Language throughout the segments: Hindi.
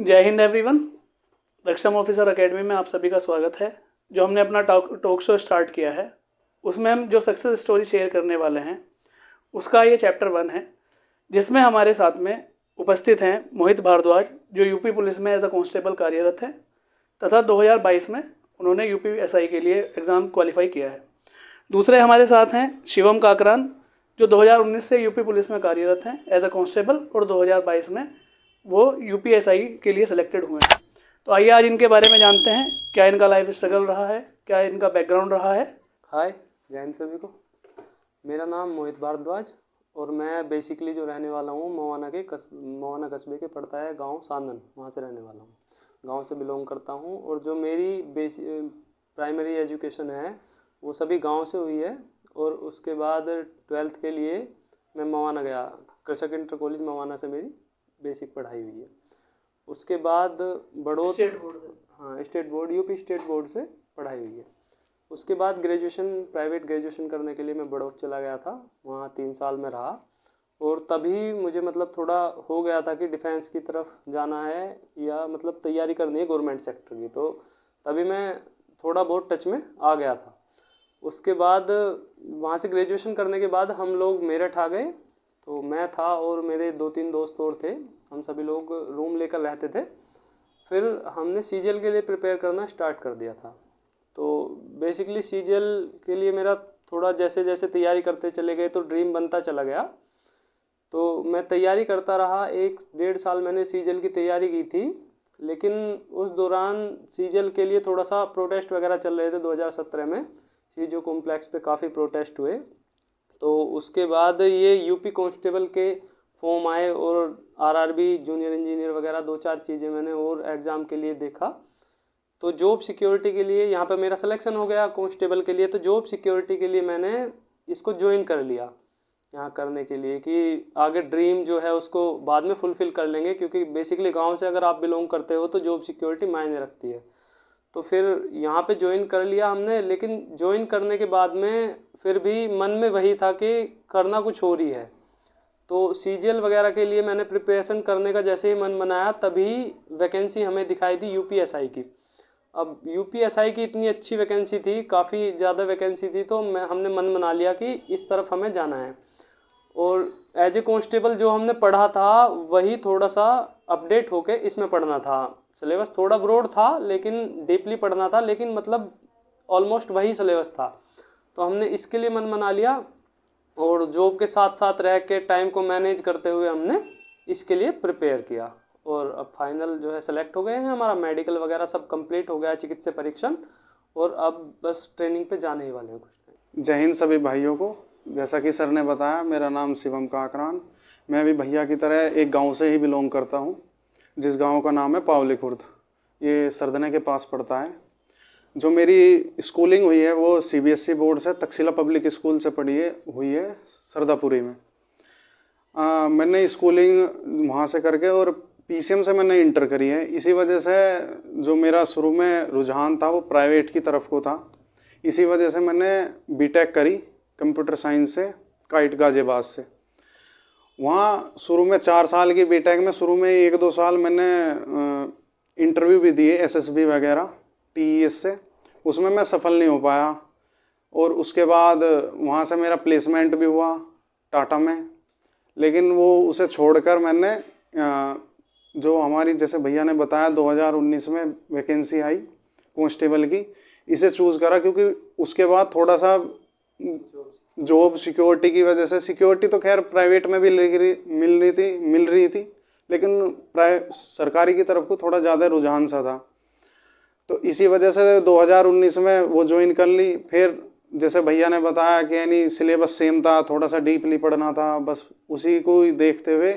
जय Hind everyone. Raksham officer academy में आप सभी का स्वागत है। जो हमने अपना टॉक शो स्टार्ट किया है उसमें हम जो सक्सेस स्टोरी शेयर करने वाले हैं उसका ये चैप्टर 1 है, जिसमें हमारे साथ में उपस्थित हैं मोहित भारद्वाज, जो यूपी पुलिस में एज अ कांस्टेबल कार्यरत है तथा 2022 में उन्होंने यूपी एसआई के लिए एग्ज़ाम क्वालिफाई किया है। दूसरे हमारे साथ हैं शिवम काकरान, जो 2019 से यूपी पुलिस में कार्यरत हैं एज अ कांस्टेबल और 2022 में वो यूपीएसआई के लिए सिलेक्टेड हुए हैं। तो आइए आज इनके बारे में जानते हैं, क्या इनका लाइफ स्ट्रगल रहा है, क्या इनका बैकग्राउंड रहा है। हाय, जय हिंद सभी को। मेरा नाम मोहित भारद्वाज और मैं बेसिकली जो रहने वाला हूँ मोहाना कस्बे के पड़ता है गांव सानन, वहाँ से रहने वाला हूँ। गांव से बिलोंग करता हूँ और जो मेरी प्राइमरी एजुकेशन है वो सभी गांव से हुई है। और उसके बाद 12th के लिए मैं मोहाना गया, कृषक इंटर कॉलेज मोहाना से मेरी बेसिक पढ़ाई हुई है। उसके बाद state board UP state board से पढ़ाई हुई है। उसके बाद प्राइवेट ग्रेजुएशन करने के लिए मैं बड़ौद चला गया था, वहाँ 3 साल में रहा। और तभी मुझे थोड़ा हो गया था कि डिफेंस की तरफ जाना है या तैयारी करनी है गवर्नमेंट सेक्टर की, तो तभी मैं थोड़ा बहुत टच में आ गया था। उसके बाद वहाँ से ग्रेजुएशन करने के बाद हम लोग मेरठ आ गए, तो मैं था और मेरे 2-3 दोस्त और थे, हम सभी लोग रूम लेकर रहते थे। फिर हमने सीजीएल के लिए प्रिपेयर करना स्टार्ट कर दिया था। तो बेसिकली सीजीएल के लिए मेरा थोड़ा जैसे जैसे तैयारी करते चले गए तो ड्रीम बनता चला गया। तो मैं तैयारी करता रहा, 1-1.5 साल मैंने सीजीएल की तैयारी की थी। लेकिन उस दौरान सीजीएल के लिए थोड़ा सा प्रोटेस्ट वगैरह चल रहे थे। 2017 में सीजो कॉम्प्लेक्स पे काफ़ी प्रोटेस्ट हुए। तो उसके बाद ये यूपी कांस्टेबल के फॉर्म आए और आरआरबी जूनियर इंजीनियर वगैरह 2-4 चीज़ें मैंने और एग्ज़ाम के लिए देखा। तो जॉब सिक्योरिटी के लिए यहाँ पर मेरा सिलेक्शन हो गया कांस्टेबल के लिए। तो जॉब सिक्योरिटी के लिए मैंने इसको ज्वाइन कर लिया यहाँ करने के लिए कि आगे ड्रीम जो है उसको बाद में फुलफ़िल कर लेंगे, क्योंकि बेसिकली गांव से अगर आप बिलोंग करते हो तो जॉब सिक्योरिटी मायने रखती है। तो फिर यहाँ पे ज्वाइन कर लिया हमने। लेकिन ज्वाइन करने के बाद में फिर भी मन में वही था कि करना कुछ हो रही है। तो सीजीएल वगैरह के लिए मैंने प्रिपरेशन करने का जैसे ही मन बनाया तभी वैकेंसी हमें दिखाई दी यूपीएसआई की। अब यूपीएसआई की इतनी अच्छी वैकेंसी थी, काफ़ी ज़्यादा वैकेंसी थी, तो हमने मन बना लिया कि इस तरफ हमें जाना है। और एज ए कांस्टेबल जो हमने पढ़ा था वही थोड़ा सा अपडेट होके इसमें पढ़ना था। सिलेबस थोड़ा ब्रॉड था लेकिन डीपली पढ़ना था, लेकिन ऑलमोस्ट वही सिलेबस था। तो हमने इसके लिए मन बना लिया और जॉब के साथ साथ रह के टाइम को मैनेज करते हुए हमने इसके लिए प्रिपेयर किया। और अब फाइनल जो है सेलेक्ट हो गए हैं, हमारा मेडिकल वगैरह सब कंप्लीट हो गया, चिकित्सा परीक्षण, और अब बस ट्रेनिंग पे जाने ही वाले हैं कुछ टाइम। जय हिंद सभी भाइयों को। जैसा कि सर ने बताया, मेरा नाम शिवम काकरान। मैं भी भैया की तरह एक गांव से ही बिलोंग करता हूं, जिस गांव का नाम है पावली खुर्द। ये सरदने के पास पड़ता है। जो मेरी स्कूलिंग हुई है वो सीबीएसई बोर्ड से तक्षशिला पब्लिक स्कूल से हुई है सरदापुरी में। मैंने स्कूलिंग वहाँ से करके और पीसीएम से मैंने इंटर करी है। इसी वजह से जो मेरा शुरू में रुझान था वो प्राइवेट की तरफ को था। इसी वजह से मैंने बीटेक करी कंप्यूटर साइंस से काइट गाजियाबाद से। वहाँ शुरू में 4 साल की बीटेक में शुरू में 1-2 साल मैंने इंटरव्यू भी दिए एसएसबी वगैरह टीईएस से, उसमें मैं सफल नहीं हो पाया। और उसके बाद वहाँ से मेरा प्लेसमेंट भी हुआ टाटा में, लेकिन वो उसे छोड़कर मैंने जो हमारी जैसे भैया ने बताया 2019 में वैकेंसी आई कांस्टेबल की, इसे चूज़ करा क्योंकि उसके बाद थोड़ा सा जॉब सिक्योरिटी की वजह से, सिक्योरिटी तो खैर प्राइवेट में भी मिल रही थी, लेकिन सरकारी की तरफ को थोड़ा ज़्यादा रुझान सा था। तो इसी वजह से 2019 में वो ज्वाइन कर ली। फिर जैसे भैया ने बताया कि यानी सिलेबस सेम था, थोड़ा सा डीपली पढ़ना था, बस उसी को ही देखते हुए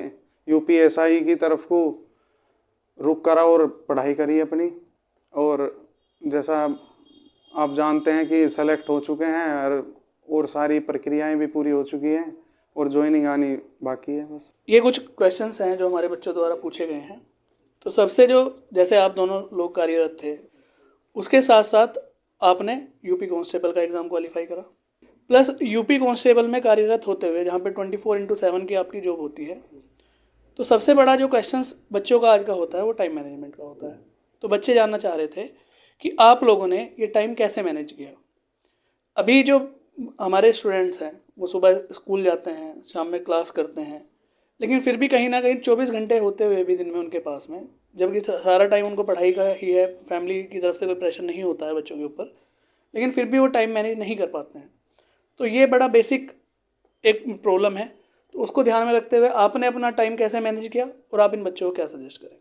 यूपीएसआई की तरफ को रुक करा और पढ़ाई करी अपनी। और जैसा आप जानते हैं कि सेलेक्ट हो चुके हैं और सारी प्रक्रियाएं भी पूरी हो चुकी हैं और ज्वाइनिंग आनी बाकी है बस। ये कुछ क्वेश्चंस हैं जो हमारे बच्चों द्वारा पूछे गए हैं। तो सबसे जो जैसे आप दोनों लोग कार्यरत थे, उसके साथ साथ आपने यूपी कांस्टेबल का एग्ज़ाम क्वालिफाई करा, प्लस यूपी कांस्टेबल में कार्यरत होते हुए जहाँ पे 24/7 की आपकी जॉब होती है, तो सबसे बड़ा जो क्वेश्चंस बच्चों का आज का होता है वो टाइम मैनेजमेंट का होता है। तो बच्चे जानना चाह रहे थे कि आप लोगों ने ये टाइम कैसे मैनेज किया। अभी जो हमारे स्टूडेंट्स हैं वो सुबह स्कूल जाते हैं, शाम में क्लास करते हैं, लेकिन फिर भी कहीं ना कहीं 24 घंटे होते हुए भी दिन में उनके पास में, जबकि सारा टाइम उनको पढ़ाई का ही है, फैमिली की तरफ से कोई प्रेशर नहीं होता है बच्चों के ऊपर, लेकिन फिर भी वो टाइम मैनेज नहीं कर पाते हैं। तो ये बड़ा बेसिक एक प्रॉब्लम है। तो उसको ध्यान में रखते हुए आपने अपना टाइम कैसे मैनेज किया और आप इन बच्चों को क्या सजेस्ट करेंगे?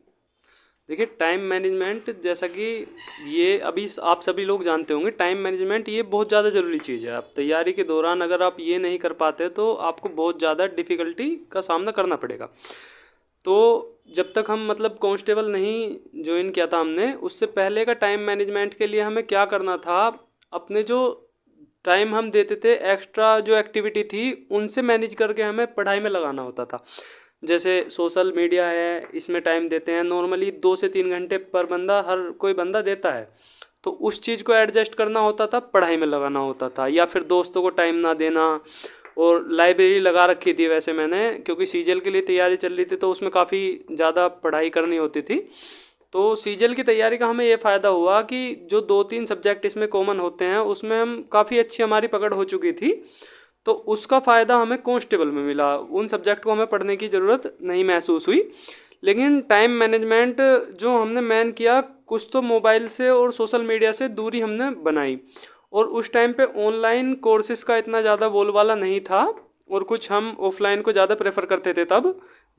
देखिए, टाइम मैनेजमेंट जैसा कि ये अभी आप सभी लोग जानते होंगे, टाइम मैनेजमेंट ये बहुत ज़्यादा ज़रूरी चीज़ है। आप तैयारी के दौरान अगर आप ये नहीं कर पाते तो आपको बहुत ज़्यादा डिफ़िकल्टी का सामना करना पड़ेगा। तो जब तक हम मतलब कांस्टेबल नहीं ज्वाइन किया था हमने, उससे पहले का टाइम मैनेजमेंट के लिए हमें क्या करना था, अपने जो टाइम हम देते थे, एक्स्ट्रा जो एक्टिविटी थी उनसे मैनेज करके हमें पढ़ाई में लगाना होता था। जैसे सोशल मीडिया है, इसमें टाइम देते हैं, नॉर्मली 2 से 3 घंटे पर बंदा हर कोई बंदा देता है, तो उस चीज़ को एडजस्ट करना होता था, पढ़ाई में लगाना होता था। या फिर दोस्तों को टाइम ना देना। और लाइब्रेरी लगा रखी थी वैसे मैंने, क्योंकि सीजल के लिए तैयारी चल रही थी तो उसमें काफ़ी ज़्यादा पढ़ाई करनी होती थी। तो सीजल की तैयारी का हमें ये फ़ायदा हुआ कि जो 2-3 सब्जेक्ट इसमें कॉमन होते हैं उसमें हम काफ़ी अच्छी हमारी पकड़ हो चुकी थी, तो उसका फ़ायदा हमें कांस्टेबल में मिला। उन सब्जेक्ट को हमें पढ़ने की ज़रूरत नहीं महसूस हुई। लेकिन टाइम मैनेजमेंट जो हमने मेन किया, कुछ तो मोबाइल से और सोशल मीडिया से दूरी हमने बनाई। और उस टाइम पे ऑनलाइन कोर्सेज़ का इतना ज़्यादा बोलबाला नहीं था, और कुछ हम ऑफलाइन को ज़्यादा प्रेफर करते थे। तब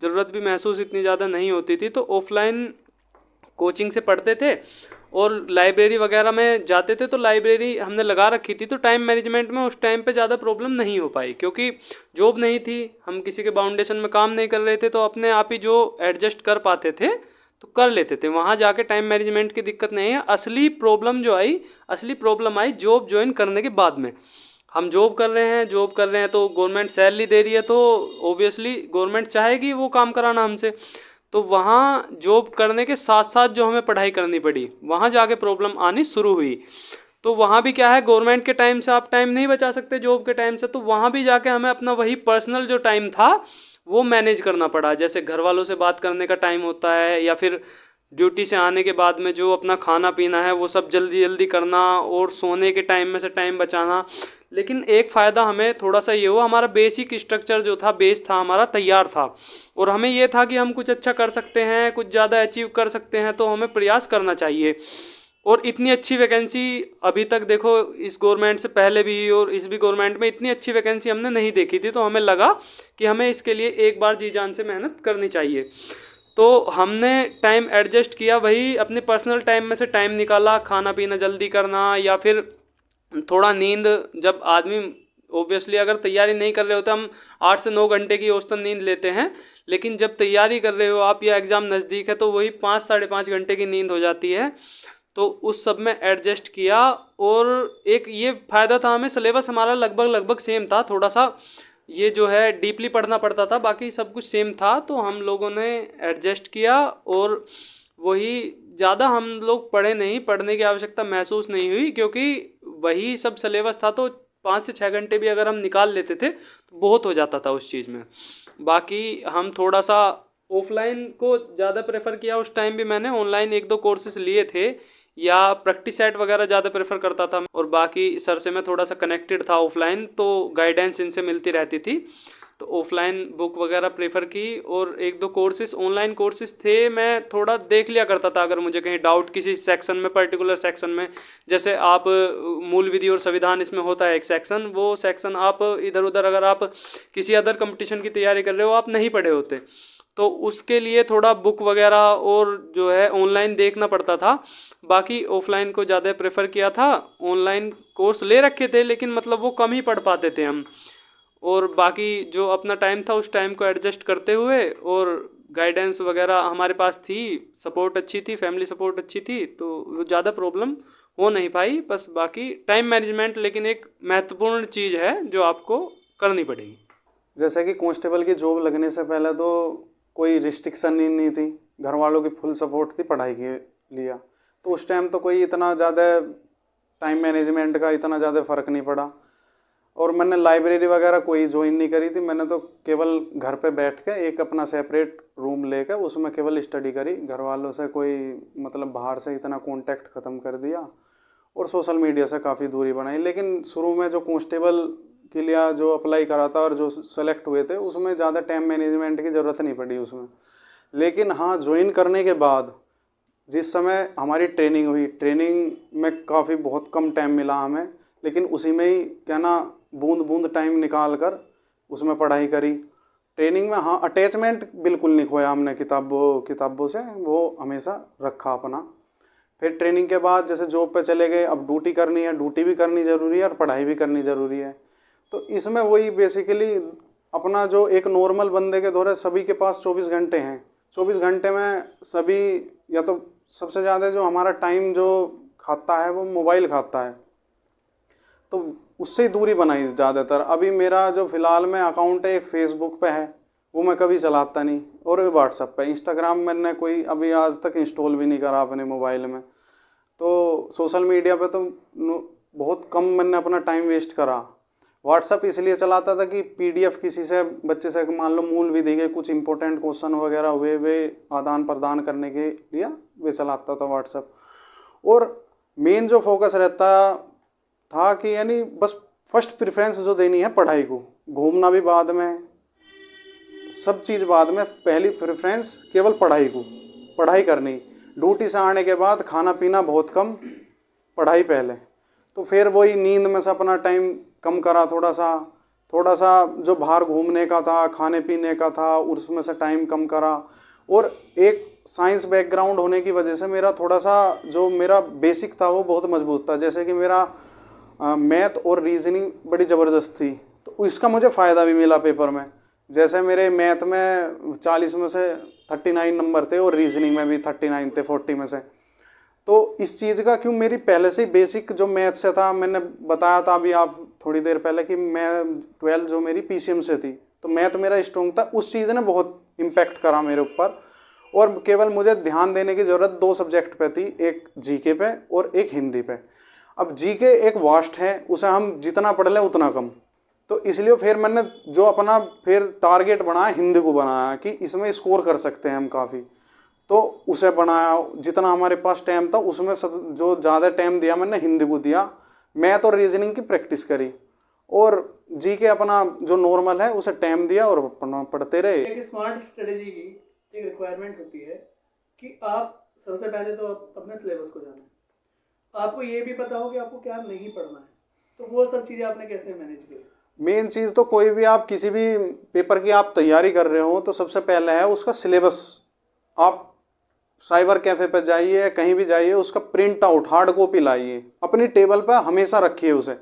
ज़रूरत भी महसूस इतनी ज़्यादा नहीं होती थी, तो ऑफलाइन कोचिंग से पढ़ते थे और लाइब्रेरी वगैरह में जाते थे। तो लाइब्रेरी हमने लगा रखी थी, तो टाइम मैनेजमेंट में उस टाइम पे ज़्यादा प्रॉब्लम नहीं हो पाई, क्योंकि जॉब नहीं थी, हम किसी के बाउंडेशन में काम नहीं कर रहे थे, तो अपने आप ही जो एडजस्ट कर पाते थे तो कर लेते थे। वहाँ जाके टाइम मैनेजमेंट की दिक्कत नहीं है। असली प्रॉब्लम आई जॉब ज्वाइन करने के बाद में। हम जॉब कर रहे हैं तो गवर्नमेंट सैलरी दे रही है, तो ऑब्वियसली गवर्नमेंट चाहेगी वो काम कराना हमसे। तो वहाँ जॉब करने के साथ साथ जो हमें पढ़ाई करनी पड़ी, वहाँ जाके प्रॉब्लम आनी शुरू हुई। तो वहाँ भी क्या है, गवर्नमेंट के टाइम से आप टाइम नहीं बचा सकते जॉब के टाइम से, तो वहाँ भी जाके हमें अपना वही पर्सनल जो टाइम था वो मैनेज करना पड़ा। जैसे घर वालों से बात करने का टाइम होता है, या फिर ड्यूटी से आने के बाद में जो अपना खाना पीना है वो सब जल्दी जल्दी करना, और सोने के टाइम में से टाइम बचाना। लेकिन एक फ़ायदा हमें थोड़ा सा ये हुआ, हमारा बेसिक स्ट्रक्चर जो था, बेस था हमारा तैयार था, और हमें ये था कि हम कुछ अच्छा कर सकते हैं, कुछ ज़्यादा अचीव कर सकते हैं, तो हमें प्रयास करना चाहिए। और इतनी अच्छी वैकेंसी अभी तक देखो, इस गवर्नमेंट से पहले भी और इस भी गवर्नमेंट में इतनी अच्छी वैकेंसी हमने नहीं देखी थी, तो हमें लगा कि हमें इसके लिए एक बार जी जान से मेहनत करनी चाहिए। तो हमने टाइम एडजस्ट किया, वही अपने पर्सनल टाइम में से टाइम निकाला, खाना पीना जल्दी करना, या फिर थोड़ा नींद। जब आदमी ओबियसली अगर तैयारी नहीं कर रहे होते, हम 8 से 9 घंटे की औसतन नींद लेते हैं, लेकिन जब तैयारी कर रहे हो आप या एग्ज़ाम नज़दीक है तो वही 5 साढ़े 5 घंटे की नींद हो जाती है। तो उस सब में एडजस्ट किया। और एक ये फ़ायदा था, हमें सिलेबस हमारा लगभग सेम था, थोड़ा सा ये जो है डीपली पढ़ना पड़ता था, बाकी सब कुछ सेम था। तो हम लोगों ने एडजस्ट किया, और वही ज़्यादा हम लोग पढ़े नहीं, पढ़ने की आवश्यकता महसूस नहीं हुई, क्योंकि वही सब सिलेबस था। तो 5 से 6 घंटे भी अगर हम निकाल लेते थे तो बहुत हो जाता था उस चीज़ में। बाकी हम थोड़ा सा ऑफलाइन को ज़्यादा प्रेफर किया। उस टाइम भी मैंने ऑनलाइन 1-2 कोर्सेज लिए थे, या प्रैक्टिस सेट वगैरह ज़्यादा प्रेफर करता था। और बाकी सर से मैं थोड़ा सा कनेक्टेड था ऑफलाइन, तो गाइडेंस इनसे मिलती रहती थी, तो ऑफलाइन बुक वगैरह प्रेफर की। और 1-2 कोर्सेज ऑनलाइन कोर्सेज थे, मैं थोड़ा देख लिया करता था अगर मुझे कहीं डाउट किसी सेक्शन में, पर्टिकुलर सेक्शन में। जैसे आप मूल विधि और संविधान, इसमें होता है एक सेक्शन, वो सेक्शन आप इधर उधर अगर आप किसी अदर कंपटीशन की तैयारी कर रहे हो, आप नहीं पढ़े होते, तो उसके लिए थोड़ा बुक वगैरह और जो है ऑनलाइन देखना पड़ता था। बाकी ऑफलाइन को ज़्यादा प्रेफर किया था। ऑनलाइन कोर्स ले रखे थे, लेकिन मतलब वो कम ही पढ़ पाते थे हम। और बाकी जो अपना टाइम था उस टाइम को एडजस्ट करते हुए, और गाइडेंस वगैरह हमारे पास थी, सपोर्ट अच्छी थी, फैमिली सपोर्ट अच्छी थी, तो वो ज़्यादा प्रॉब्लम हो नहीं पाई। बस बाकी टाइम मैनेजमेंट लेकिन एक महत्वपूर्ण चीज़ है जो आपको करनी पड़ेगी। जैसे कि कांस्टेबल की जॉब लगने से पहले तो कोई रिस्ट्रिक्शन ही नहीं थी, घर वालों की फुल सपोर्ट थी पढ़ाई के लिए, तो उस टाइम तो कोई इतना ज़्यादा टाइम मैनेजमेंट का इतना ज़्यादा फ़र्क नहीं पड़ा। और मैंने लाइब्रेरी वगैरह कोई ज्वाइन नहीं करी थी, मैंने तो केवल घर पे बैठ के एक अपना सेपरेट रूम लेकर उसमें केवल स्टडी करी। घर वालों से कोई मतलब बाहर से इतना कांटेक्ट ख़त्म कर दिया और सोशल मीडिया से काफ़ी दूरी बनाई। लेकिन शुरू में जो कांस्टेबल के लिए जो अप्लाई करा था और जो सेलेक्ट हुए थे उसमें ज़्यादा टाइम मैनेजमेंट की ज़रूरत नहीं पड़ी उसमें। लेकिन हाँ, ज्वाइन करने के बाद जिस समय हमारी ट्रेनिंग हुई, ट्रेनिंग में काफ़ी बहुत कम टाइम मिला हमें, लेकिन उसी में ही क्या ना बूंद बूंद टाइम निकाल कर उसमें पढ़ाई करी। ट्रेनिंग में हाँ, अटैचमेंट बिल्कुल नहीं खोया हमने किताबों से, वो हमेशा रखा अपना। फिर ट्रेनिंग के बाद जैसे जॉब पे चले गए, अब ड्यूटी करनी है, ड्यूटी भी करनी ज़रूरी है और पढ़ाई भी करनी ज़रूरी है। तो इसमें वही बेसिकली अपना जो एक नॉर्मल बंदे के दौरे सभी के पास 24 घंटे हैं, 24 घंटे में सभी या तो सबसे ज़्यादा जो हमारा टाइम जो खाता है वो मोबाइल खाता है, तो उससे ही दूरी बनाई ज़्यादातर। अभी मेरा जो फ़िलहाल में अकाउंट है एक फेसबुक पे है, वो मैं कभी चलाता नहीं, और व्हाट्सएप पे। इंस्टाग्राम मैंने कोई अभी आज तक इंस्टॉल भी नहीं करा अपने मोबाइल में। तो सोशल मीडिया पे तो बहुत कम मैंने अपना टाइम वेस्ट करा। व्हाट्सएप इसलिए चलाता था कि पीडीएफ किसी से बच्चे से मान लो मूल विधि के कुछ इंपॉर्टेंट क्वेश्चन वगैरह हुए, वे आदान प्रदान करने के लिए वे चलाता था व्हाट्सएप। और मेन जो फोकस रहता था कि यानी बस फर्स्ट प्रेफरेंस जो देनी है पढ़ाई को, घूमना भी बाद में, सब चीज़ बाद में, पहली प्रेफरेंस केवल पढ़ाई को, पढ़ाई करनी। ड्यूटी से आने के बाद खाना पीना बहुत कम, पढ़ाई पहले। तो फिर वही नींद में से अपना टाइम कम करा, थोड़ा सा जो बाहर घूमने का था, खाने पीने का था, उसमें से टाइम कम करा। और एक साइंस बैकग्राउंड होने की वजह से मेरा थोड़ा सा जो मेरा बेसिक था वो बहुत मजबूत था। जैसे कि मेरा मैथ और रीजनिंग बड़ी ज़बरदस्त थी, तो इसका मुझे फ़ायदा भी मिला पेपर में। जैसे मेरे मैथ में 40 में से 39 नंबर थे और रीजनिंग में भी 39 थे 40 में से। तो इस चीज़ का क्यों, मेरी पहले से बेसिक जो मैथ से था, मैंने बताया था अभी आप थोड़ी देर पहले कि मैं 12 जो मेरी पीसीएम से थी, तो मैथ मेरा स्ट्रॉन्ग था। उस चीज़ ने बहुत इम्पैक्ट करा मेरे ऊपर। और केवल मुझे ध्यान देने की ज़रूरत 2 सब्जेक्ट पे थी, एक जीके पे और एक हिंदी पे। अब जीके एक वास्ट है, उसे हम जितना पढ़ लें उतना कम। तो इसलिए फिर मैंने जो अपना फिर टारगेट बनाया, हिंदी को बनाया कि इसमें स्कोर कर सकते हैं हम काफ़ी, तो उसे बनाया। जितना हमारे पास टाइम था उसमें सब जो ज़्यादा टाइम दिया मैंने हिंदी को दिया। मैथ और रीजनिंग की प्रैक्टिस करी, और जीके अपना जो नॉर्मल है उसे टाइम दिया और पढ़ते रहे। एक स्मार्ट स्ट्रेटेजी की एक रिक्वायरमेंट होती है कि आप सबसे पहले तो अपने सिलेबस को जानें, आपको ये भी पता हो कि आपको क्या नहीं पढ़ना है। तो वो सब चीज़ें आपने कैसे मैनेज की? मेन चीज़ तो कोई भी आप किसी भी पेपर की आप तैयारी कर रहे हो तो सबसे पहले है उसका सिलेबस। आप साइबर कैफ़े पर जाइए, कहीं भी जाइए, उसका प्रिंट आउट हार्ड कॉपी लाइए, अपनी टेबल पर हमेशा रखिए उसे,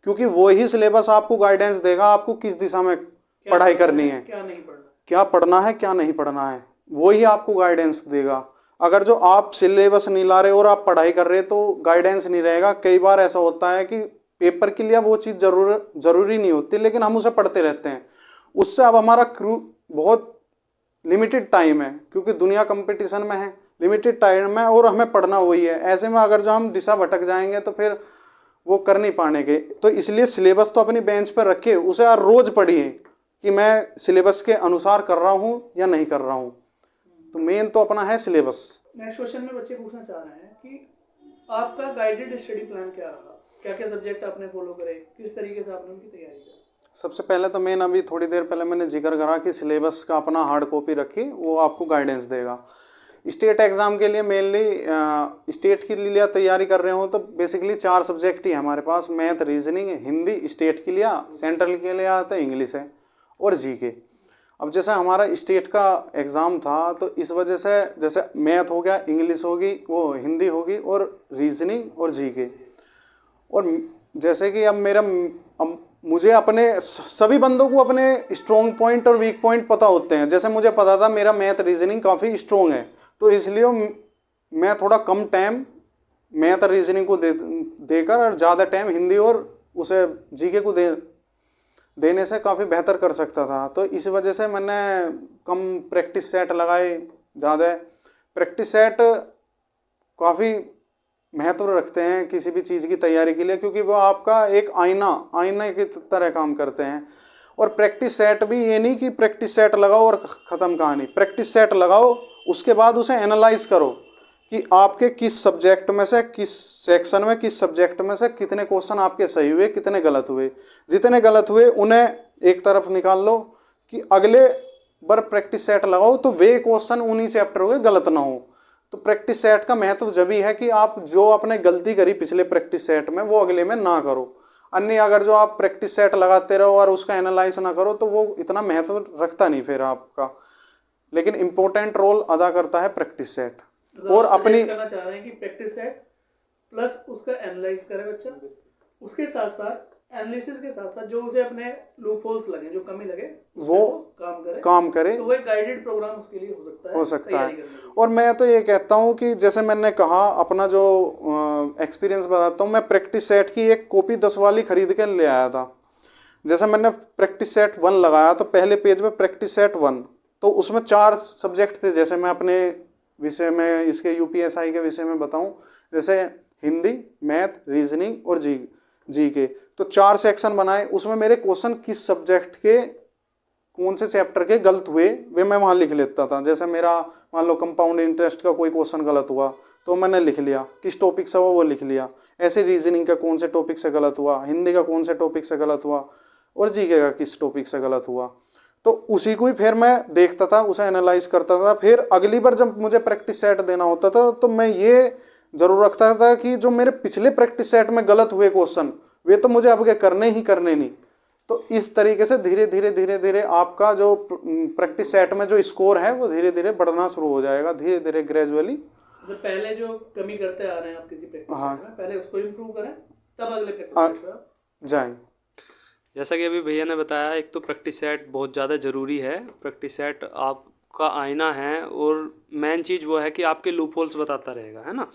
क्योंकि वही सिलेबस आपको गाइडेंस देगा आपको किस दिशा में पढ़ाई करनी है, क्या नहीं पढ़ना, क्या पढ़ना है क्या नहीं पढ़ना है, वही आपको गाइडेंस देगा। अगर जो आप सिलेबस नहीं ला रहे और आप पढ़ाई कर रहे तो गाइडेंस नहीं रहेगा। कई बार ऐसा होता है कि पेपर के लिए वो चीज़ ज़रूरी नहीं होती, लेकिन हम उसे पढ़ते रहते हैं। उससे अब हमारा बहुत लिमिटेड टाइम है, क्योंकि दुनिया कंपटीशन में है, लिमिटेड टाइम में, और हमें पढ़ना वही है। ऐसे में अगर जो हम दिशा भटक जाएंगे तो फिर वो कर नहीं पाएंगे। तो इसलिए सिलेबस तो अपनी बेंच पर रखिए, उसे हर रोज़ पढ़िए कि मैं सिलेबस के अनुसार कर रहा हूँ या नहीं कर रहा हूँ। तो मेन तो अपना है सिलेबस। नेक्स्ट क्वेश्चन में बच्चे पूछना चाह रहे हैं कि आपका गाइडेड स्टडी प्लान क्या रहा, क्या क्या सब्जेक्ट आपने फॉलो करे, किस तरीके से आपने उनकी तैयारी की? सबसे पहले तो मेन अभी थोड़ी देर पहले मैंने जिक्र करा कि सिलेबस का अपना हार्ड कॉपी रखी, वो आपको गाइडेंस देगा। स्टेट एग्ज़ाम के लिए मेनली स्टेट के लिए तैयारी कर रहे हो तो बेसिकली 4 सब्जेक्ट ही है हमारे पास, मैथ, रीजनिंग, हिंदी स्टेट के लिए, सेंट्रल के लिए आता है इंग्लिश है और जीके। अब जैसे हमारा स्टेट का एग्ज़ाम था तो इस वजह से जैसे मैथ हो गया, इंग्लिश होगी, वो हिंदी होगी, और रीजनिंग और जीके। और जैसे कि अब मुझे अपने सभी बंदों को अपने स्ट्रॉन्ग पॉइंट और वीक पॉइंट पता होते हैं। जैसे मुझे पता था मेरा मैथ रीजनिंग काफ़ी स्ट्रॉन्ग है, तो इसलिए मैं थोड़ा कम टाइम मैथ और रीजनिंग को देकर और ज़्यादा टाइम हिंदी और उसे जीके को देने से काफ़ी बेहतर कर सकता था। तो इस वजह से मैंने कम प्रैक्टिस सेट लगाए। ज़्यादा प्रैक्टिस सेट काफ़ी महत्व रखते हैं किसी भी चीज़ की तैयारी के लिए, क्योंकि वो आपका एक आईना की तरह काम करते हैं। और प्रैक्टिस सेट भी ये नहीं कि प्रैक्टिस सेट लगाओ और ख़त्म कहानी। प्रैक्टिस सेट लगाओ, उसके बाद उसे एनालाइज करो कि आपके किस सब्जेक्ट में से, किस सेक्शन में, किस सब्जेक्ट में से कितने क्वेश्चन आपके सही हुए, कितने गलत हुए। जितने गलत हुए उन्हें एक तरफ निकाल लो कि अगले बार प्रैक्टिस सेट लगाओ तो वे क्वेश्चन उन्हीं चैप्टर के गलत ना हो। तो प्रैक्टिस सेट का महत्व जब भी है कि आप जो आपने गलती करी पिछले प्रैक्टिस सेट में वो अगले में ना करो। अन्य अगर जो आप प्रैक्टिस सेट लगाते रहो और उसका एनालाइज ना करो तो वो इतना महत्व रखता नहीं फिर आपका। लेकिन इम्पोर्टेंट रोल अदा करता है प्रैक्टिस सेट। और अपनी कहना चाह रहे हैं कि प्रैक्टिस सेट प्लस उसका एनालाइज करे बच्चा, उसके साथ साथ एनालिसिस के साथ साथ जो उसे अपने लूप होल्स लगे, जो कमी लगे, वो काम करे तो वो एक गाइडेड प्रोग्राम उसके लिए हो सकता है। और मैं तो ये कहता हूँ कि जैसे मैंने कहा अपना जो एक्सपीरियंस बताता हूँ, मैं प्रैक्टिस सेट की एक कॉपी 10 वाली खरीद के ले आया था। जैसे मैंने प्रैक्टिस सेट 1 लगाया तो पहले पेज पे प्रैक्टिस सेट 1, तो उसमें 4 सब्जेक्ट थे। जैसे मैं अपने विषय में, इसके यूपीएसआई के विषय में बताऊं, जैसे हिंदी, मैथ, रीजनिंग और जी के, तो 4 सेक्शन बनाए। उसमें मेरे क्वेश्चन किस सब्जेक्ट के कौन से चैप्टर के गलत हुए वे मैं वहाँ लिख लेता था। जैसे मेरा मान लो कंपाउंड इंटरेस्ट का कोई क्वेश्चन गलत हुआ तो मैंने लिख लिया, किस टॉपिक से हुआ वो लिख लिया। ऐसे रीजनिंग का कौन से टॉपिक से गलत हुआ, हिंदी का कौन से टॉपिक से गलत हुआ और जीके का किस टॉपिक से गलत हुआ। तो उसी को ही फिर मैं देखता था, उसे एनालाइज करता था। फिर अगली बार जब मुझे प्रैक्टिस सेट देना होता था तो मैं ये जरूर रखता था कि जो मेरे पिछले प्रैक्टिस सेट में गलत हुए क्वेश्चन वे तो मुझे अब के करने ही करने नहीं। तो इस तरीके से धीरे धीरे आपका जो प्रैक्टिस सेट में जो स्कोर है वो धीरे धीरे बढ़ना शुरू हो जाएगा, धीरे धीरे ग्रेजुअली। तो पहले जो कमी करते आ रहे हैं आप किसी प्रैक्टिस में, पहले उसको इम्प्रूव करें, तब अगले प्रैक्टिस जाएं। जैसा कि अभी भैया ने बताया, एक तो प्रैक्टिस सेट बहुत ज़्यादा ज़रूरी है। प्रैक्टिस सेट आपका आईना है और मेन चीज़ वो है कि आपके लूप होल्स बताता रहेगा, है ना।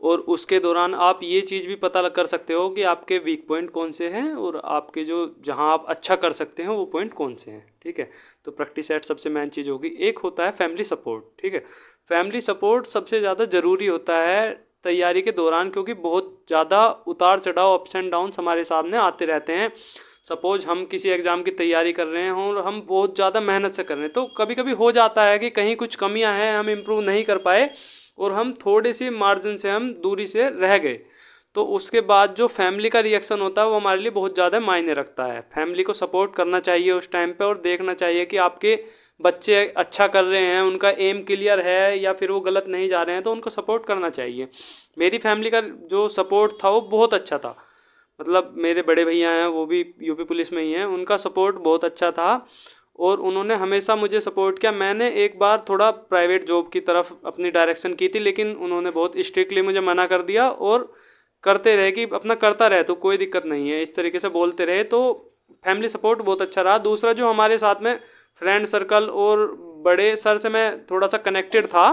और उसके दौरान आप ये चीज़ भी पता कर सकते हो कि आपके वीक पॉइंट कौन से हैं और आपके जो जहां आप अच्छा कर सकते हैं वो पॉइंट कौन से हैं, ठीक है। तो प्रैक्टिस सेट सबसे मेन चीज़ होगी। एक होता है फैमिली सपोर्ट, ठीक है। फैमिली सपोर्ट सबसे ज़्यादा ज़रूरी होता है तैयारी के दौरान, क्योंकि बहुत ज़्यादा उतार चढ़ाव, अप्स एंड डाउन्स हमारे सामने आते रहते हैं। सपोज हम किसी एग्ज़ाम की तैयारी कर रहे हैं और हम बहुत ज़्यादा मेहनत से कर रहे हैं, तो कभी कभी हो जाता है कि कहीं कुछ कमियां हैं, हम इम्प्रूव नहीं कर पाए और हम थोड़े सी मार्जिन से, हम दूरी से रह गए। तो उसके बाद जो फैमिली का रिएक्शन होता है वो हमारे लिए बहुत ज़्यादा मायने रखता है। फैमिली को सपोर्ट करना चाहिए उस टाइम पे और देखना चाहिए कि आपके बच्चे अच्छा कर रहे हैं, उनका एम क्लियर है या फिर वो गलत नहीं जा रहे हैं, तो उनको सपोर्ट करना चाहिए। मेरी फैमिली का जो सपोर्ट था वो बहुत अच्छा था। मतलब मेरे बड़े भैया हैं, वो भी यूपी पुलिस में ही हैं, उनका सपोर्ट बहुत अच्छा था और उन्होंने हमेशा मुझे सपोर्ट किया। मैंने एक बार थोड़ा प्राइवेट जॉब की तरफ अपनी डायरेक्शन की थी, लेकिन उन्होंने बहुत स्ट्रिक्टली मुझे मना कर दिया और करते रहे कि अपना करता रहे तो कोई दिक्कत नहीं है, इस तरीके से बोलते रहे। तो फैमिली सपोर्ट बहुत अच्छा रहा। दूसरा जो हमारे साथ में फ्रेंड सर्कल और बड़े सर से मैं थोड़ा सा कनेक्टेड था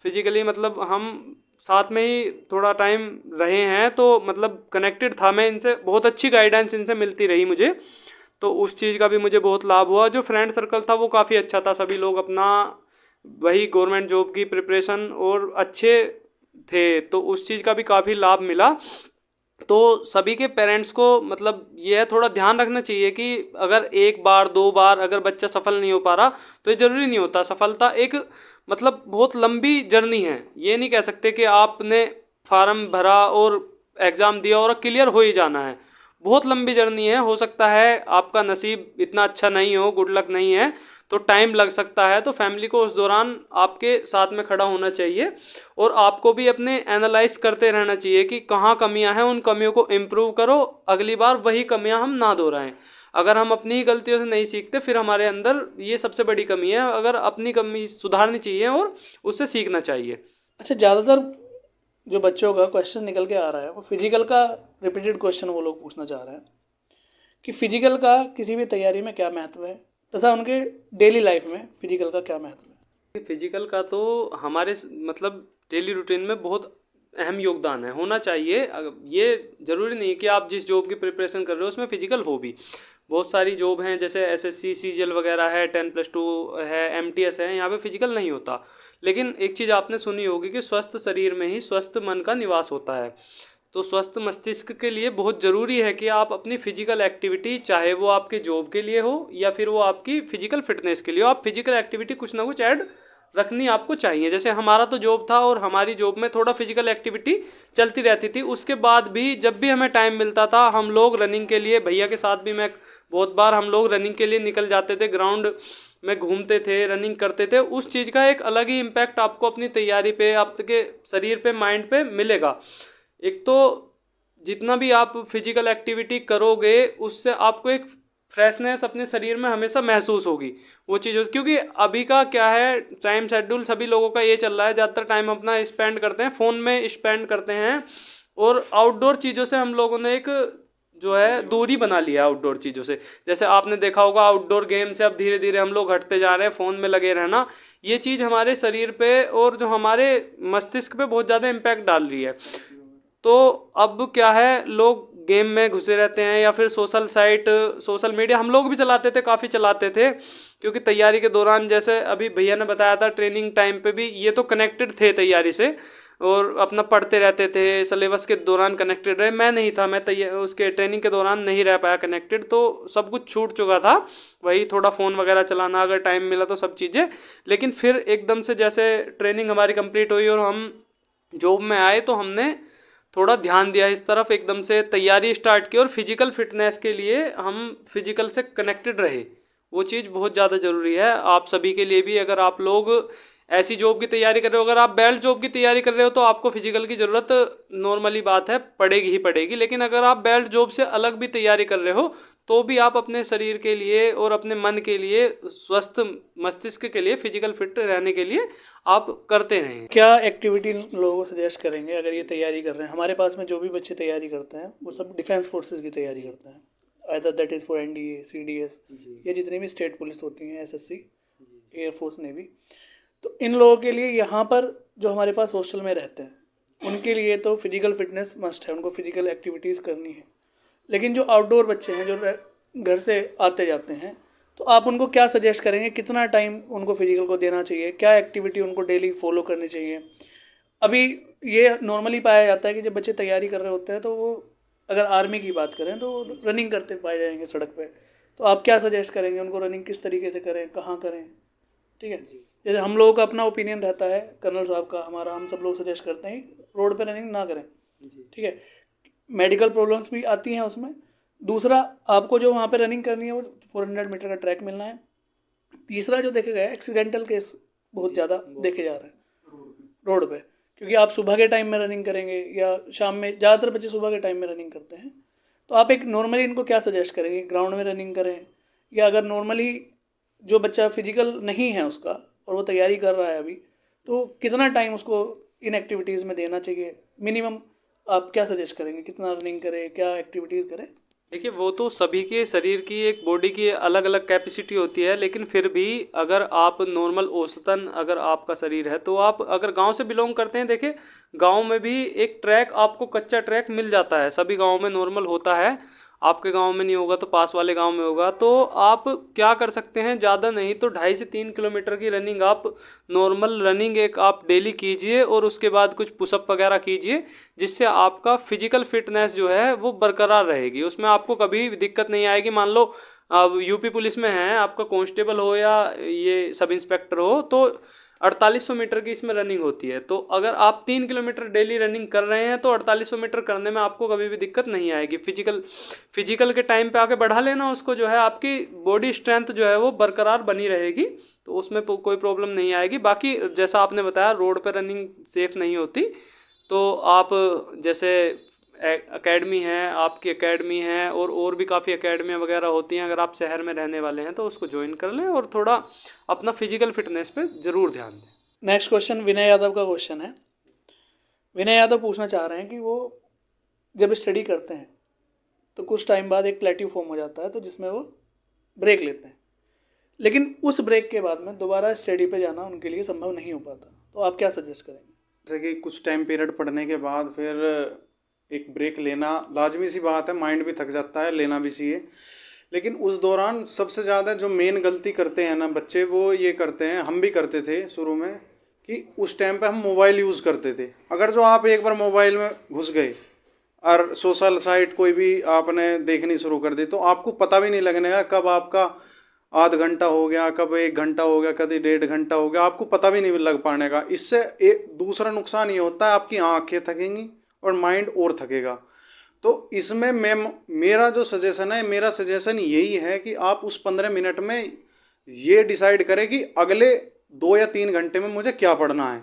फिजिकली, मतलब हम साथ में ही थोड़ा टाइम रहे हैं, तो मतलब कनेक्टेड था मैं इनसे, बहुत अच्छी गाइडेंस इनसे मिलती रही मुझे। तो उस चीज़ का भी मुझे बहुत लाभ हुआ। जो फ्रेंड सर्कल था वो काफ़ी अच्छा था, सभी लोग अपना वही गवर्नमेंट जॉब की प्रिपरेशन और अच्छे थे, तो उस चीज़ का भी काफ़ी लाभ मिला। तो सभी के पेरेंट्स को मतलब ये है थोड़ा ध्यान रखना चाहिए कि अगर एक बार 2 बार अगर बच्चा सफल नहीं हो पा रहा तो ये ज़रूरी नहीं होता। सफलता एक मतलब बहुत लंबी जर्नी है। ये नहीं कह सकते कि आपने फार्म भरा और एग्ज़ाम दिया और क्लियर हो ही जाना है। बहुत लंबी जर्नी है। हो सकता है आपका नसीब इतना अच्छा नहीं हो, गुड लक नहीं है, तो टाइम लग सकता है। तो फैमिली को उस दौरान आपके साथ में खड़ा होना चाहिए और आपको भी अपने एनालाइज करते रहना चाहिए कि कहाँ कमियां हैं, उन कमियों को इम्प्रूव करो, अगली बार वही कमियां हम ना दोहराएं। अगर हम अपनी ही गलतियों से नहीं सीखते फिर हमारे अंदर ये सबसे बड़ी कमी है। अगर अपनी कमी सुधारनी चाहिए और उससे सीखना चाहिए। अच्छा, ज़्यादातर जो बच्चों का क्वेश्चन निकल के आ रहा है वो फिजिकल का रिपीटेड क्वेश्चन वो लोग पूछना चाह रहे हैं कि फिजिकल का किसी भी तैयारी में क्या महत्व है तथा उनके डेली लाइफ में फिजिकल का क्या महत्व है। फिजिकल का तो हमारे मतलब डेली रूटीन में बहुत अहम योगदान है, होना चाहिए। ये ज़रूरी नहीं कि आप जिस जॉब की प्रिपरेशन कर रहे हो उसमें फिजिकल हो भी। बहुत सारी जॉब हैं जैसे एसएससी सीजीएल वगैरह है, 10+2 है, एमटीएस है, यहाँ पे फिजिकल नहीं होता। लेकिन एक चीज़ आपने सुनी होगी कि स्वस्थ शरीर में ही स्वस्थ मन का निवास होता है। तो स्वस्थ मस्तिष्क के लिए बहुत ज़रूरी है कि आप अपनी फिजिकल एक्टिविटी, चाहे वो आपके जॉब के लिए हो या फिर वो आपकी फिजिकल फिटनेस के लिए हो, आप फिजिकल एक्टिविटी कुछ ना कुछ ऐड रखनी आपको चाहिए। जैसे हमारा तो जॉब था और हमारी जॉब में थोड़ा फिजिकल एक्टिविटी चलती रहती थी। उसके बाद भी जब भी हमें टाइम मिलता था हम लोग रनिंग के लिए, भैया के साथ भी मैं बहुत बार हम लोग रनिंग के लिए निकल जाते थे, ग्राउंड में घूमते थे, रनिंग करते थे। उस चीज़ का एक अलग ही इम्पैक्ट आपको अपनी तैयारी पे, आपके शरीर पे, माइंड पे मिलेगा। एक तो जितना भी आप फिजिकल एक्टिविटी करोगे उससे आपको एक फ्रेशनेस अपने शरीर में हमेशा महसूस होगी वो चीज़। क्योंकि अभी का क्या है, टाइम शेड्यूल सभी लोगों का ये चल रहा है, ज़्यादातर टाइम अपना स्पेंड करते हैं फ़ोन में स्पेंड करते हैं, और आउटडोर चीज़ों से हम लोगों ने एक जो है दूरी बना लिया आउटडोर चीज़ों से। जैसे आपने देखा होगा आउटडोर गेम से अब धीरे धीरे हम लोग हटते जा रहे हैं, फ़ोन में लगे रहना, ये चीज़ हमारे शरीर पे और जो हमारे मस्तिष्क पे बहुत ज़्यादा इम्पैक्ट डाल रही है। तो अब क्या है, लोग गेम में घुसे रहते हैं या फिर सोशल साइट, सोशल मीडिया हम लोग भी चलाते थे, काफ़ी चलाते थे, क्योंकि तैयारी के दौरान जैसे अभी भैया ने बताया था ट्रेनिंग टाइम पे भी ये तो कनेक्टेड थे तैयारी से और अपना पढ़ते रहते थे, सिलेबस के दौरान कनेक्टेड रहे। मैं नहीं था, मैं उसके ट्रेनिंग के दौरान नहीं रह पाया कनेक्टेड, तो सब कुछ छूट चुका था, वही थोड़ा फ़ोन वगैरह चलाना अगर टाइम मिला तो सब चीज़ें। लेकिन फिर एकदम से जैसे ट्रेनिंग हमारी कंप्लीट हुई और हम जॉब में आए तो हमने थोड़ा ध्यान दिया इस तरफ, एकदम से तैयारी स्टार्ट की और फिजिकल फिटनेस के लिए हम फिजिकल से कनेक्टेड रहे। वो चीज़ बहुत ज़्यादा ज़रूरी है आप सभी के लिए भी। अगर आप लोग ऐसी जॉब की तैयारी कर रहे हो, अगर आप बेल्ट जॉब की तैयारी कर रहे हो तो आपको फिजिकल की ज़रूरत नॉर्मली बात है पड़ेगी ही पड़ेगी। लेकिन अगर आप बेल्ट जॉब से अलग भी तैयारी कर रहे हो तो भी आप अपने शरीर के लिए और अपने मन के लिए, स्वस्थ मस्तिष्क के लिए, फिजिकल फिट रहने के लिए आप करते रहें। क्या एक्टिविटी लोगों को सजेस्ट करेंगे अगर ये तैयारी कर रहे हैं? हमारे पास में जो भी बच्चे तैयारी करते हैं वो सब डिफेंस फोर्सेस की तैयारी करते हैं, either that is for NDA, CDS या जितनी भी स्टेट पुलिस होती हैं, SSC, एयरफोर्स, नेवी। तो इन लोगों के लिए यहाँ पर जो हमारे पास हॉस्टल में रहते हैं उनके लिए तो फिजिकल फिटनेस मस्ट है, उनको फिजिकल एक्टिविटीज़ करनी है। लेकिन जो आउटडोर बच्चे हैं, जो घर से आते जाते हैं, तो आप उनको क्या सजेस्ट करेंगे? कितना टाइम उनको फिजिकल को देना चाहिए? क्या एक्टिविटी उनको डेली फॉलो करनी चाहिए? अभी ये नॉर्मली पाया जाता है कि जब बच्चे तैयारी कर रहे होते हैं तो वो, अगर आर्मी की बात करें तो रनिंग करते पाए जाएंगे सड़क पे। तो आप क्या सजेस्ट करेंगे उनको? रनिंग किस तरीके से करें, कहाँ करें? ठीक है, जैसे हम लोगों का अपना ओपिनियन रहता है, कर्नल साहब का, हमारा, हम सब लोग सजेस्ट करते हैं रोड पे रनिंग ना करें। ठीक है, मेडिकल प्रॉब्लम्स भी आती हैं उसमें। दूसरा, आपको जो वहाँ पे रनिंग करनी है वो 400 मीटर का ट्रैक मिलना है। तीसरा जो देखा गया है, एक्सीडेंटल केस बहुत ज़्यादा देखे जा रहे हैं रोड पे, क्योंकि आप सुबह के टाइम में रनिंग करेंगे या शाम में, ज़्यादातर बच्चे सुबह के टाइम में रनिंग करते हैं। तो आप एक नॉर्मली इनको क्या सजेस्ट करेंगे? ग्राउंड में रनिंग करें, या अगर नॉर्मली जो बच्चा फिजिकल नहीं है उसका और वो तैयारी कर रहा है अभी, तो कितना टाइम उसको इन एक्टिविटीज़ में देना चाहिए मिनिमम? आप क्या सजेस्ट करेंगे, कितना रनिंग करे, क्या एक्टिविटीज़ करे? देखिए, वो तो सभी के शरीर की, एक बॉडी की अलग अलग कैपेसिटी होती है, लेकिन फिर भी अगर आप नॉर्मल औसतन अगर आपका शरीर है तो आप अगर गांव से बिलोंग करते हैं, देखिए गांव में भी एक ट्रैक आपको, कच्चा ट्रैक मिल जाता है, सभी गांव में नॉर्मल होता है। आपके गांव में नहीं होगा तो पास वाले गांव में होगा। तो आप क्या कर सकते हैं, ज़्यादा नहीं तो 2.5 से 3 किलोमीटर की रनिंग, आप नॉर्मल रनिंग एक आप डेली कीजिए और उसके बाद कुछ पुशअप वगैरह कीजिए, जिससे आपका फिजिकल फिटनेस जो है वो बरकरार रहेगी। उसमें आपको कभी दिक्कत नहीं आएगी। मान लो अब यूपी पुलिस में है, आपका कांस्टेबल हो या ये सब इंस्पेक्टर हो, तो 4800 मीटर की इसमें रनिंग होती है। तो अगर आप 3 किलोमीटर डेली रनिंग कर रहे हैं तो 4800 मीटर करने में आपको कभी भी दिक्कत नहीं आएगी। फिजिकल के टाइम पे आके बढ़ा लेना उसको, जो है आपकी बॉडी स्ट्रेंथ जो है वो बरकरार बनी रहेगी, तो उसमें कोई प्रॉब्लम नहीं आएगी। बाकी जैसा आपने बताया रोड पर रनिंग सेफ़ नहीं होती, तो आप जैसे एकेडमी है, आपकी एकेडमी है और भी काफ़ी एकेडमियाँ वगैरह होती हैं, अगर आप शहर में रहने वाले हैं तो उसको ज्वाइन कर लें और थोड़ा अपना फिजिकल फिटनेस पे ज़रूर ध्यान दें। नेक्स्ट क्वेश्चन विनय यादव का क्वेश्चन है। विनय यादव पूछना चाह रहे हैं कि वो जब स्टडी करते हैं तो कुछ टाइम बाद एक प्लेट्यू फॉर्म हो जाता है, तो जिसमें वो ब्रेक लेते हैं, लेकिन उस ब्रेक के बाद में दोबारा स्टडी पे जाना उनके लिए संभव नहीं हो पाता। तो आप क्या सजेस्ट करेंगे? जैसे कि कुछ टाइम पीरियड पढ़ने के बाद फिर एक ब्रेक लेना लाजमी सी बात है, माइंड भी थक जाता है, लेना भी चाहिए। लेकिन उस दौरान सबसे ज़्यादा जो मेन गलती करते हैं ना बच्चे, वो ये करते हैं, हम भी करते थे शुरू में, कि उस टाइम पे हम मोबाइल यूज़ करते थे। अगर जो आप एक बार मोबाइल में घुस गए और सोशल साइट कोई भी आपने देखनी शुरू कर दी तो आपको पता भी नहीं लगने का कब आपका आध घंटा हो गया, कब 1 घंटा हो गया, कभी 1.5 घंटा हो गया, आपको पता भी नहीं लग पाने का। इससे एक दूसरा नुकसान ये होता है आपकी आंखें थकेंगी और माइंड और थकेगा। तो इसमें मेरा जो सजेशन है, मेरा सजेशन यही है कि आप उस 15 मिनट में ये डिसाइड करें कि अगले 2 या 3 घंटे में मुझे क्या पढ़ना है।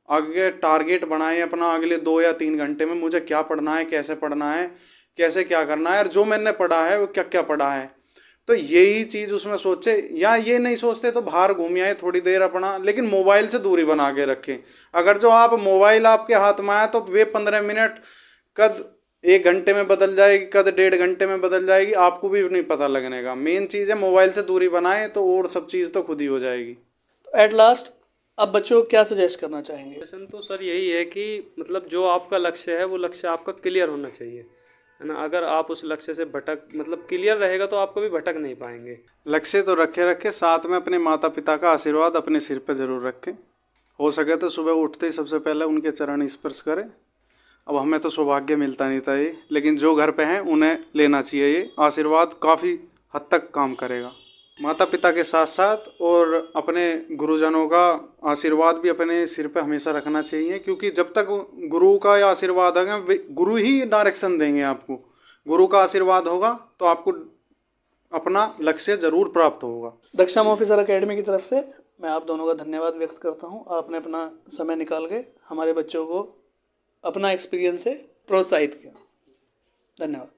आगे टारगेट बनाएं अपना, अगले 2 या 3 घंटे में मुझे क्या पढ़ना है, कैसे पढ़ना है, कैसे क्या करना है, और जो मैंने पढ़ा है वो क्या क्या पढ़ा है। तो यही चीज़ उसमें सोचे, या ये नहीं सोचते तो बाहर घूम आए थोड़ी देर अपना, लेकिन मोबाइल से दूरी बना के रखें। अगर जो आप मोबाइल आपके हाथ में आए तो वे 15 मिनट कद 1 घंटे में बदल जाएगी, कद 1.5 घंटे में बदल जाएगी, आपको भी नहीं पता लगने का। मेन चीज़ है मोबाइल से दूरी बनाएं तो और सब चीज़ तो खुद ही हो जाएगी। तो एट लास्ट अब बच्चों को क्या सजेस्ट करना चाहेंगे? क्वेश्चन तो सर यही है कि मतलब जो आपका लक्ष्य है वो लक्ष्य आपका क्लियर होना चाहिए, है ना। अगर आप उस लक्ष्य से भटक मतलब क्लियर रहेगा तो आप कभी भटक नहीं पाएंगे। लक्ष्य तो रखे साथ में अपने माता पिता का आशीर्वाद अपने सिर पे जरूर रखें। हो सके तो सुबह उठते ही सबसे पहले उनके चरण स्पर्श करें। अब हमें तो सौभाग्य मिलता नहीं था ये, लेकिन जो घर पे हैं उन्हें लेना चाहिए। ये आशीर्वाद काफ़ी हद तक काम करेगा। माता पिता के साथ साथ और अपने गुरुजनों का आशीर्वाद भी अपने सिर पे हमेशा रखना चाहिए, क्योंकि जब तक गुरु का आशीर्वाद आएगा, गुरु ही डायरेक्शन देंगे आपको। गुरु का आशीर्वाद होगा तो आपको अपना लक्ष्य जरूर प्राप्त होगा। दक्षम ऑफिसर एकेडमी की तरफ से मैं आप दोनों का धन्यवाद व्यक्त करता हूं। आपने अपना समय निकाल के हमारे बच्चों को अपना एक्सपीरियंस से प्रोत्साहित किया। धन्यवाद।